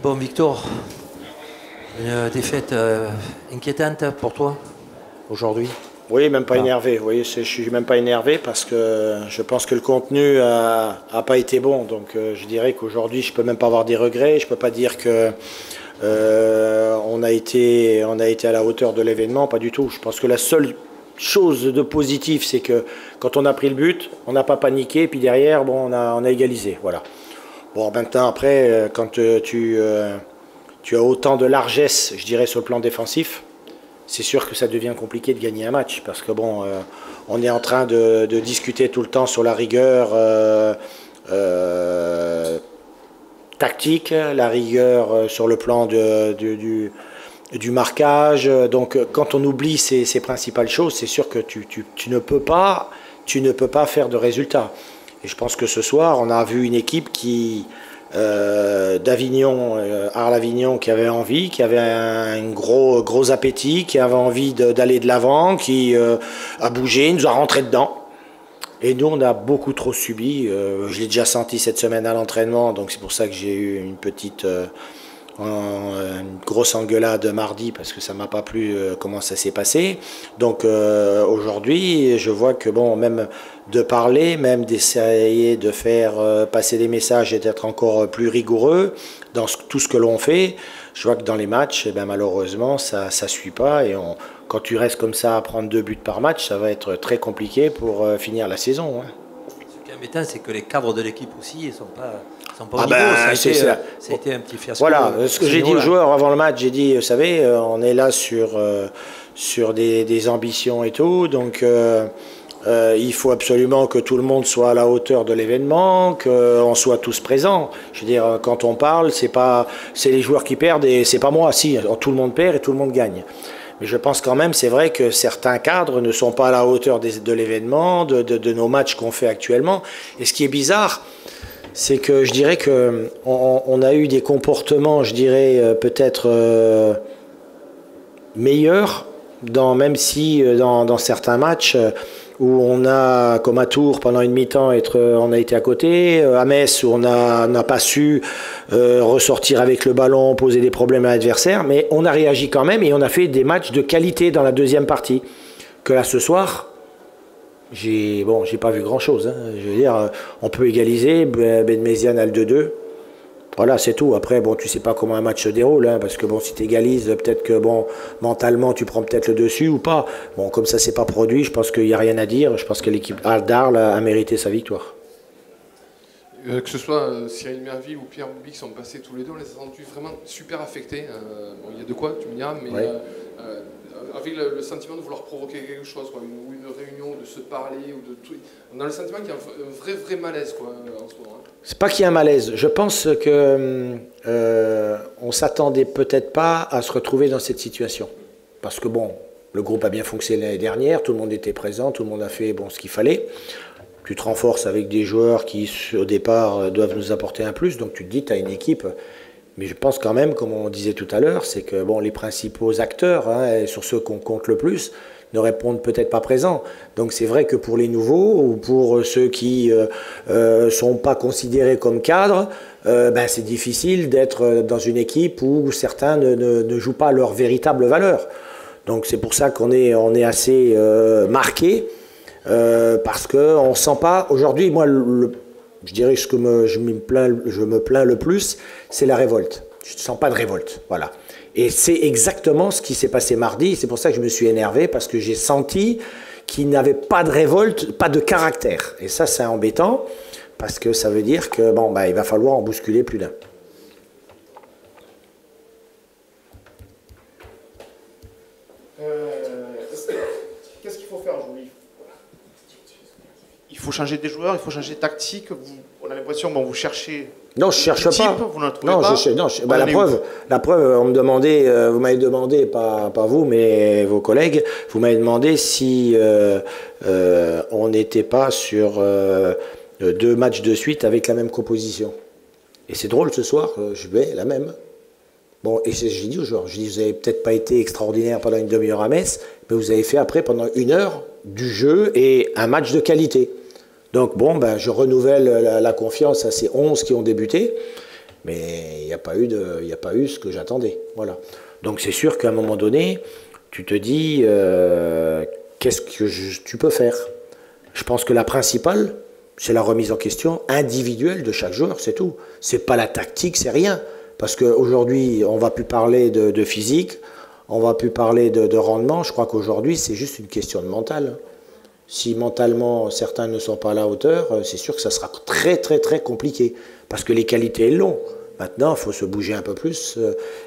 Bon, Victor, une défaite inquiétante pour toi aujourd'hui? Oui, même pas énervé. Vous voyez, je suis même pas énervé parce que je pense que le contenu a pas été bon. Donc je dirais qu'aujourd'hui, je peux même pas avoir des regrets. Je peux pas dire que on a été à la hauteur de l'événement, pas du tout. Je pense que la seule chose de positif, c'est que quand on a pris le but, on n'a pas paniqué, puis derrière, bon, on a égalisé. Voilà. Bon, maintenant, après, quand tu as autant de largesse, je dirais, sur le plan défensif, c'est sûr que ça devient compliqué de gagner un match. Parce que, bon, on est en train de discuter tout le temps sur la rigueur tactique, la rigueur sur le plan du marquage. Donc, quand on oublie ces principales choses, c'est sûr que tu ne peux pas faire de résultats. Et je pense que ce soir, on a vu une équipe d'Avignon, Arles-Avignon, qui avait envie, qui avait un gros appétit, qui avait envie d'aller de l'avant, qui a bougé, nous a rentré dedans. Et nous, on a beaucoup trop subi. Je l'ai déjà senti cette semaine à l'entraînement, donc c'est pour ça que j'ai eu une grosse engueulade mardi parce que ça m'a pas plu comment ça s'est passé. Donc aujourd'hui, je vois que bon, même de parler, même d'essayer de faire passer des messages et d'être encore plus rigoureux dans tout ce que l'on fait, je vois que dans les matchs, eh ben, malheureusement, ça suit pas. Et quand tu restes comme ça à prendre 2 buts par match, ça va être très compliqué pour finir la saison. Hein. Ce qui est embêtant, c'est que les cadres de l'équipe aussi, ils sont pas au niveau. Ben, ça a été un petit fiasco. Voilà, ce que j'ai dit aux joueurs avant le match, j'ai dit, vous savez, on est là sur des ambitions et tout, donc il faut absolument que tout le monde soit à la hauteur de l'événement, qu'on soit tous présents. Je veux dire, quand on parle, c'est les joueurs qui perdent et c'est pas moi. Si, tout le monde perd et tout le monde gagne. Mais je pense quand même, c'est vrai que certains cadres ne sont pas à la hauteur de l'événement, de nos matchs qu'on fait actuellement. Et ce qui est bizarre, c'est que je dirais qu'on a eu des comportements, je dirais, peut-être meilleurs, même si dans certains matchs où on a, comme à Tours, pendant une mi-temps, on a été à côté, à Metz, où on n'a pas su ressortir avec le ballon, poser des problèmes à l'adversaire, mais on a réagi quand même et on a fait des matchs de qualité dans la deuxième partie. Que là, ce soir, j'ai pas vu grand-chose. Hein. Je veux dire, on peut égaliser, Ben Méziane a le 2-2. Voilà, c'est tout. Après, bon, tu sais pas comment un match se déroule, hein, parce que bon, si tu égalises, peut-être que bon, mentalement, tu prends peut-être le dessus ou pas. Bon, comme ça, c'est pas produit, je pense qu'il n'y a rien à dire. Je pense que l'équipe d'Arles a mérité sa victoire. Que ce soit Cyril Merville ou Pierre Boubi qui sont passés tous les deux, on les a sentis vraiment super affectés. Bon, il y a de quoi, tu me diras, mais ouais. Avec le sentiment de vouloir provoquer quelque chose, quoi, une réunion, de se parler, ou de tout. On a le sentiment qu'il y a un vrai malaise, quoi, en ce moment. Hein. C'est pas qu'il y a un malaise. Je pense que on s'attendait peut-être pas à se retrouver dans cette situation, parce que bon, le groupe a bien fonctionné l'année dernière, tout le monde était présent, tout le monde a fait ce qu'il fallait. Tu te renforces avec des joueurs qui, au départ, doivent nous apporter un plus, donc tu te dis, tu as une équipe. Mais je pense quand même, comme on disait tout à l'heure, c'est que bon, les principaux acteurs, hein, sur ceux qu'on compte le plus, ne répondent peut-être pas présents. Donc c'est vrai que pour les nouveaux, ou pour ceux qui ne sont pas considérés comme cadres, c'est difficile d'être dans une équipe où certains ne jouent pas leur véritable valeur. Donc c'est pour ça qu'on est assez marqué. Parce qu'on ne sent pas, aujourd'hui, moi, je dirais que ce que je me plains le plus, c'est la révolte. Je ne sens pas de révolte, voilà. Et c'est exactement ce qui s'est passé mardi, c'est pour ça que je me suis énervé, parce que j'ai senti qu'il n'avait pas de révolte, pas de caractère. Et ça, c'est embêtant, parce que ça veut dire que, il va falloir en bousculer plus d'un. Qu'est-ce qu'il faut faire aujourd'hui? Il faut changer des joueurs, il faut changer de tactique. On a l'impression, vous cherchez. Non, je cherche type, pas. Vous n'en trouvez pas. La preuve, on me demandait, vous m'avez demandé, pas vous, mais vos collègues, vous m'avez demandé si on n'était pas sur 2 matchs de suite avec la même composition. Et c'est drôle, ce soir, je vais la même. Bon, et j'ai dit aux joueurs, je dis, vous n'avez peut-être pas été extraordinaire pendant une demi-heure à Metz, mais vous avez fait après pendant 1 heure du jeu et un match de qualité. Donc bon, ben, je renouvelle la confiance à ces 11 qui ont débuté, mais il n'y a pas eu ce que j'attendais. Voilà. Donc c'est sûr qu'à un moment donné, tu te dis, qu'est-ce que tu peux faire? Je pense que la principale, c'est la remise en question individuelle de chaque joueur, c'est tout. C'est pas la tactique, c'est rien. Parce qu'aujourd'hui, on ne va plus parler de physique, on ne va plus parler de rendement. Je crois qu'aujourd'hui, c'est juste une question de mental. Si mentalement, certains ne sont pas à la hauteur, c'est sûr que ça sera très, très, très compliqué. Parce que les qualités, elles l'ont. Maintenant, il faut se bouger un peu plus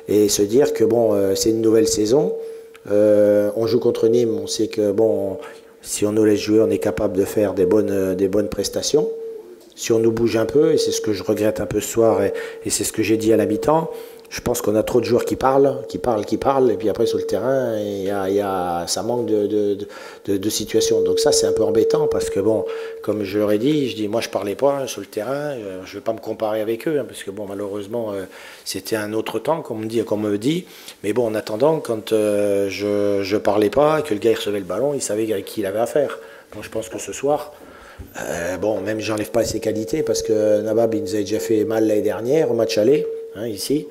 et se dire que bon, c'est une nouvelle saison. On joue contre Nîmes, on sait que bon, si on nous laisse jouer, on est capable de faire des bonnes prestations. Si on nous bouge un peu, et c'est ce que je regrette un peu ce soir, et c'est ce que j'ai dit à la mi-temps, je pense qu'on a trop de joueurs qui parlent, et puis après sur le terrain, ça manque de situations. Donc ça, c'est un peu embêtant, parce que bon, comme je leur ai dit, je dis, moi je parlais pas sur le terrain, je vais pas me comparer avec eux, hein, parce que bon, malheureusement, c'était un autre temps, comme on me dit, mais bon, en attendant, quand je parlais pas, que le gars il recevait le ballon, il savait avec qui il avait affaire. Donc je pense que ce soir, bon, même j'enlève pas ses qualités, parce que Nabab, il nous a déjà fait mal l'année dernière, au match aller, hein, ici.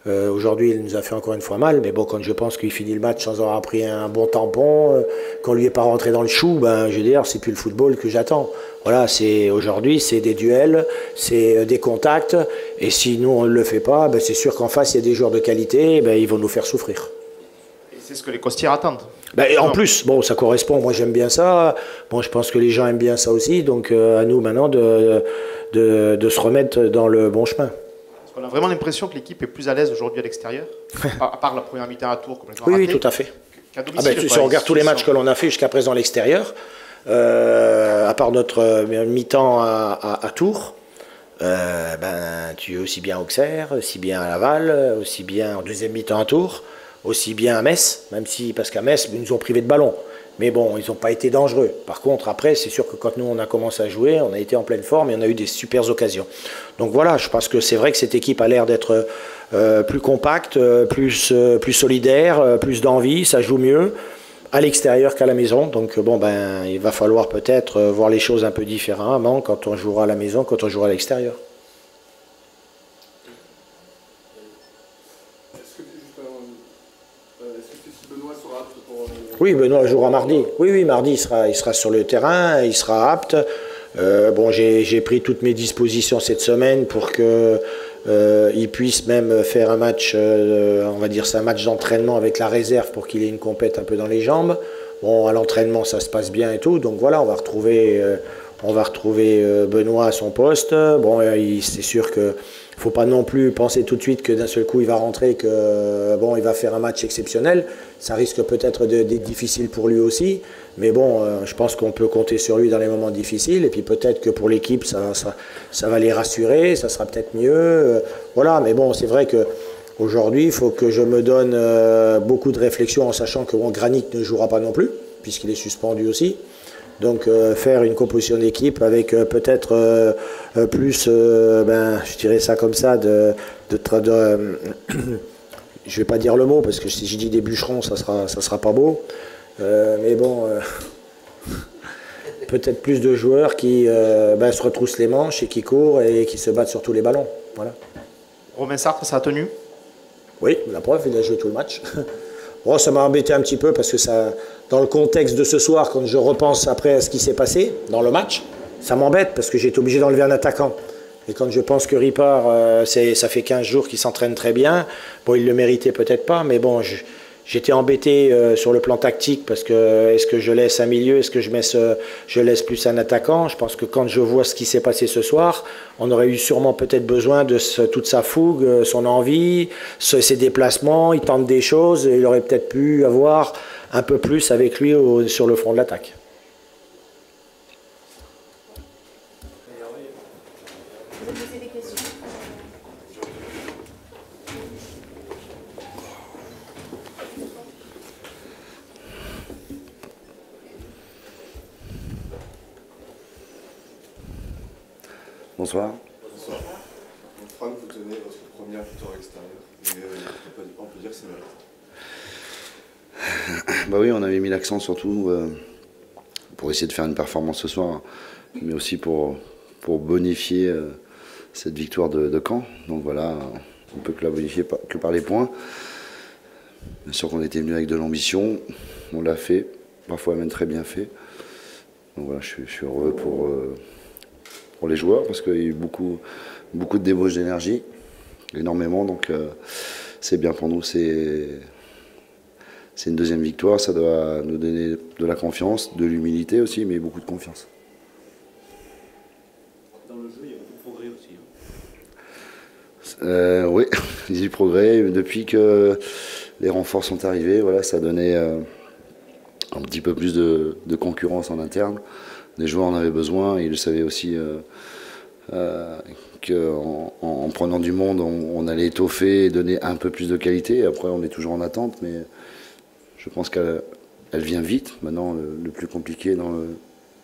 Aujourd'hui, il nous a fait encore une fois mal, mais bon, quand je pense qu'il finit le match sans avoir pris un bon tampon, qu'on lui est pas rentré dans le chou, ben, je veux dire, c'est plus le football que j'attends. Voilà, aujourd'hui, c'est des duels, c'est des contacts, et si nous, on ne le fait pas, ben, c'est sûr qu'en face, il y a des joueurs de qualité, ben, ils vont nous faire souffrir. Et c'est ce que les costières attendent. Ben, en plus, bon, ça correspond, moi j'aime bien ça, bon, je pense que les gens aiment bien ça aussi, donc à nous maintenant de se remettre dans le bon chemin. On a vraiment l'impression que l'équipe est plus à l'aise aujourd'hui à l'extérieur, à part la première mi-temps à Tours complètement Oui, ratée, tout à fait. Si on regarde tous les matchs que l'on a fait jusqu'à présent à l'extérieur, à part notre mi-temps à Tours, tu es aussi bien à Auxerre, aussi bien à Laval, aussi bien en deuxième mi-temps à Tours, aussi bien à Metz, même si, parce qu'à Metz, ils nous ont privés de ballon. Mais bon, ils n'ont pas été dangereux. Par contre, après, c'est sûr que quand nous, on a commencé à jouer, on a été en pleine forme et on a eu des super occasions. Donc voilà, je pense que c'est vrai que cette équipe a l'air d'être plus compacte, plus solidaire, plus d'envie, ça joue mieux à l'extérieur qu'à la maison. Donc bon, ben, il va falloir peut-être voir les choses un peu différemment quand on jouera à la maison, quand on jouera à l'extérieur. Oui, Benoît jouera mardi. Oui, mardi, il sera sur le terrain, il sera apte. Bon, j'ai pris toutes mes dispositions cette semaine pour qu'il puisse même faire un match, on va dire c'est un match d'entraînement avec la réserve pour qu'il ait une compète un peu dans les jambes. Bon, à l'entraînement, ça se passe bien et tout, donc voilà, on va retrouver Benoît à son poste. Bon, c'est sûr que faut pas non plus penser tout de suite que d'un seul coup il va rentrer, que bon, il va faire un match exceptionnel. Ça risque peut-être d'être difficile pour lui aussi, mais bon, je pense qu'on peut compter sur lui dans les moments difficiles. Et puis peut-être que pour l'équipe, ça va les rassurer, ça sera peut-être mieux. Voilà, mais bon, c'est vrai que aujourd'hui, il faut que je me donne beaucoup de réflexion en sachant que Granit ne jouera pas non plus, puisqu'il est suspendu aussi. Donc faire une composition d'équipe avec peut-être plus, je dirais ça comme ça, je vais pas dire le mot parce que si je dis des bûcherons, ça sera pas beau. Mais bon, peut-être plus de joueurs qui se retroussent les manches et qui courent et qui se battent sur tous les ballons. Voilà. Romain Sartre, ça a tenu? Oui, la preuve, il a joué tout le match. Bon, ça m'a embêté un petit peu parce que ça, dans le contexte de ce soir, quand je repense après à ce qui s'est passé dans le match, ça m'embête parce que j'ai été obligé d'enlever un attaquant. Et quand je pense que Ripard, ça fait 15 jours qu'il s'entraîne très bien, bon, il le méritait peut-être pas, mais bon, j'étais embêté sur le plan tactique parce que est-ce que je laisse un milieu, est-ce que je laisse plus un attaquant? Je pense que quand je vois ce qui s'est passé ce soir, on aurait eu sûrement peut-être besoin de toute sa fougue, son envie, ses déplacements, il tente des choses, et il aurait peut-être pu avoir un peu plus avec lui sur le front de l'attaque. Bonsoir. Bonsoir. Donc, Franck, vous tenez votre première victoire à l'extérieur. Et on peut dire que c'est mérité. Bah oui, on avait mis l'accent surtout pour essayer de faire une performance ce soir, mais aussi pour bonifier cette victoire de Caen. Donc voilà, on ne peut que la bonifier que par les points. Bien sûr qu'on était venu avec de l'ambition, on l'a fait, parfois même très bien fait. Donc voilà, je suis heureux pour les joueurs parce qu'il y a eu beaucoup de débauche d'énergie, énormément, donc c'est bien pour nous. C'est une deuxième victoire, ça doit nous donner de la confiance, de l'humilité aussi, mais beaucoup de confiance. Dans le jeu, il y a beaucoup de progrès aussi. Oui, il y a du progrès. Depuis que les renforts sont arrivés, voilà, ça donnait un petit peu plus de concurrence en interne. Les joueurs en avaient besoin, ils le savaient aussi qu'en prenant du monde, on allait étoffer et donner un peu plus de qualité. Après, on est toujours en attente, mais je pense qu'elle vient vite. Maintenant, le plus compliqué dans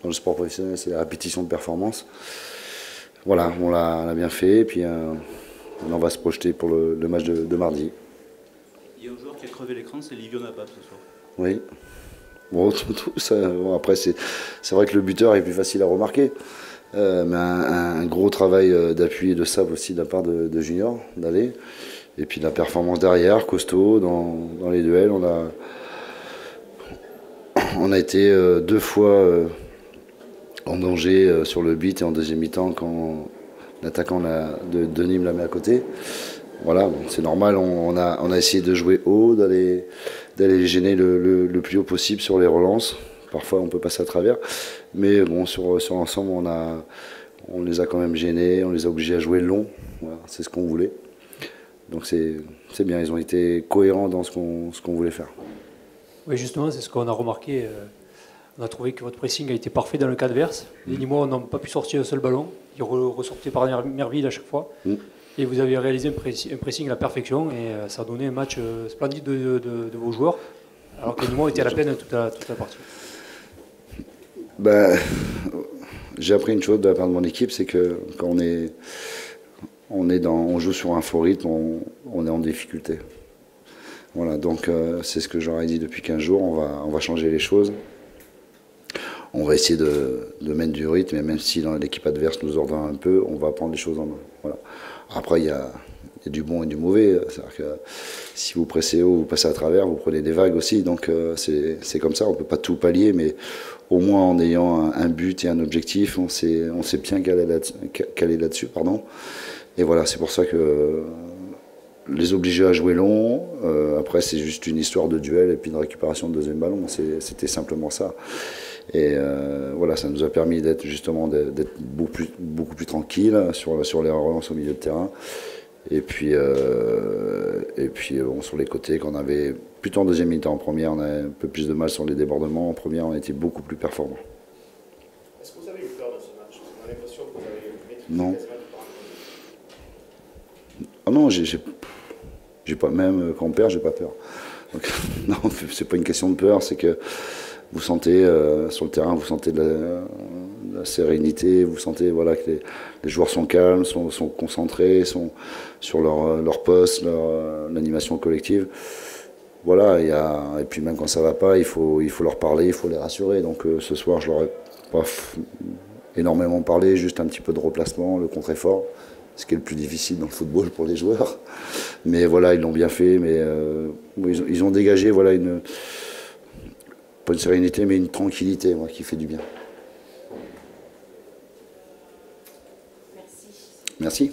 le sport professionnel, c'est la répétition de performance. Voilà, on l'a bien fait, et puis on va se projeter pour le match de mardi. Il y a un joueur qui a crevé l'écran, c'est Livio Napap ce soir. Oui. Bon, bon, après, c'est vrai que le buteur est plus facile à remarquer. Mais un gros travail d'appui et de sable aussi de la part de Junior, d'aller. Et puis la performance derrière, costaud, dans les duels. On a été 2 fois en danger sur le but et en deuxième mi-temps quand l'attaquant de Nîmes la met à côté. Voilà, bon, c'est normal, on a essayé de jouer haut, d'aller les gêner le plus haut possible sur les relances. Parfois on peut passer à travers, mais bon, sur l'ensemble on les a quand même gênés, on les a obligés à jouer long. Voilà, c'est ce qu'on voulait. Donc c'est bien, ils ont été cohérents dans ce qu'on voulait faire. Oui, justement, c'est ce qu'on a remarqué. On a trouvé que votre pressing a été parfait dans le cas adverse. Les Nîmois n'ont pas pu sortir un seul ballon. Ils ressortaient par Merville à chaque fois. Et vous avez réalisé un pressing à la perfection et ça a donné un match splendide de vos joueurs, alors que les Nîmois étaient à la peine toute la partie. Ben, j'ai appris une chose de la part de mon équipe, c'est que quand on joue sur un faux rythme, on est en difficulté. Voilà, donc c'est ce que j'aurais dit depuis 15 jours, on va changer les choses. On va essayer de mettre du rythme, et même si l'équipe adverse nous ordonne un peu, on va prendre les choses en main. Voilà. Après, il y a du bon et du mauvais. C'est-à-dire que si vous pressez haut, vous passez à travers, vous prenez des vagues aussi. Donc c'est comme ça, on ne peut pas tout pallier, mais au moins en ayant un but et un objectif, on s'est bien calé là-dessus. Et voilà, c'est pour ça que les obliger à jouer long, après c'est juste une histoire de duel et puis de récupération de deuxième ballon, c'était simplement ça. Et voilà, ça nous a permis d'être beaucoup plus tranquille sur les relances au milieu de terrain. Et puis bon, sur les côtés, quand on avait plutôt en deuxième mi-temps, en première, on a un peu plus de mal sur les débordements. En première, on était beaucoup plus performants. Est-ce que vous avez eu peur dans ce match? On a l'impression que vous avez maîtrisé Non. quasiment tout par Ah non, j'ai pas, même quand on perd, j'ai pas peur. Donc, non, c'est pas une question de peur, c'est que vous sentez sur le terrain, vous sentez de la sérénité, vous sentez voilà, que les joueurs sont calmes, sont concentrés, sont sur leur poste, l'animation collective. Voilà, et puis même quand ça va pas, il faut leur parler, il faut les rassurer. Donc ce soir, je leur ai pas énormément parlé, juste un petit peu de replacement, le contre-effort, ce qui est le plus difficile dans le football pour les joueurs. Mais voilà, ils l'ont bien fait, mais ils ont dégagé voilà, pas une sérénité, mais une tranquillité moi, qui fait du bien. Merci. Merci.